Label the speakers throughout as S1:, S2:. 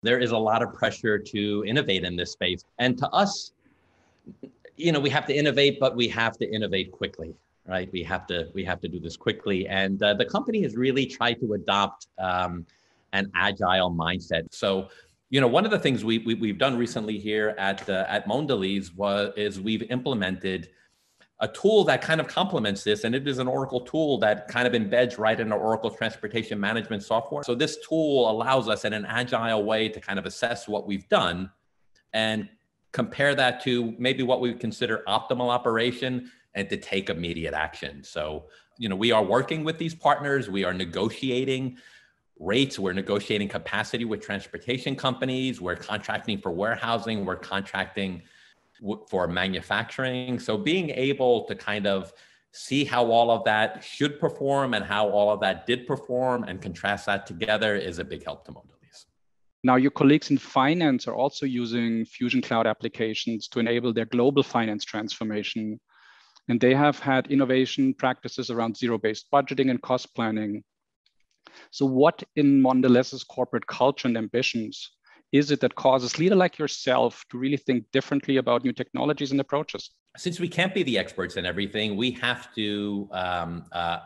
S1: there is a lot of pressure to innovate in this space. And to us, we have to innovate, but we have to innovate quickly, right? We have to do this quickly. And the company has really tried to adopt an agile mindset. So, one of the things we've done recently here at Mondelez is we've implemented a tool that kind of complements this, and it is an Oracle tool that kind of embeds right into Oracle Transportation Management software. So this tool allows us in an agile way to kind of assess what we've done and compare that to maybe what we would consider optimal operation and to take immediate action. So, we are working with these partners. We are negotiating rates. We're negotiating capacity with transportation companies. We're contracting for warehousing. We're contracting for manufacturing. So being able to kind of see how all of that should perform and how all of that did perform and contrast that together is a big help to Mondelez.
S2: Now, your colleagues in finance are also using Fusion Cloud applications to enable their global finance transformation. And they have had innovation practices around zero-based budgeting and cost planning. So what in Mondelez's corporate culture and ambitions is it that causes leader like yourself to really think differently about new technologies and approaches?
S1: Since we can't be the experts in everything, we have to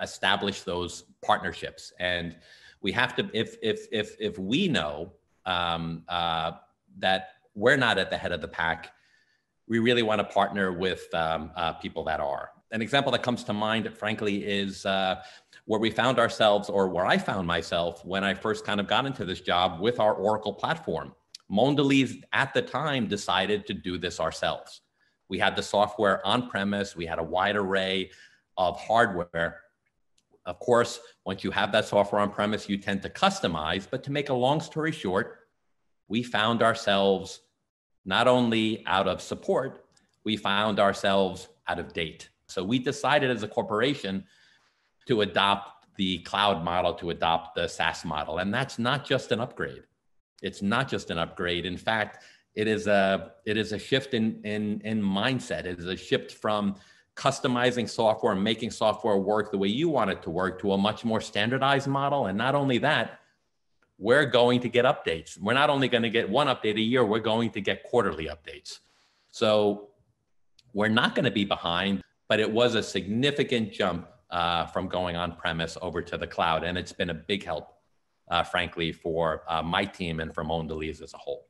S1: establish those partnerships, and we have to. If we know that we're not at the head of the pack, we really want to partner with people that are. An example that comes to mind, frankly, is where we found ourselves, or where I found myself when I first kind of got into this job with our Oracle platform. Mondelez at the time decided to do this ourselves. We had the software on-premise. We had a wide array of hardware. Of course, once you have that software on-premise, you tend to customize. But to make a long story short, we found ourselves not only out of support, we found ourselves out of date. So we decided as a corporation to adopt the cloud model, to adopt the SaaS model. And that's not just an upgrade. It's not just an upgrade. In fact, it is a shift in mindset. It is a shift from customizing software and making software work the way you want it to work to a much more standardized model. And not only that, we're going to get updates. We're not only going to get one update a year, we're going to get quarterly updates. So we're not going to be behind, but it was a significant jump from going on premise over to the cloud. And it's been a big help, frankly, for my team and for Mondelez as a whole.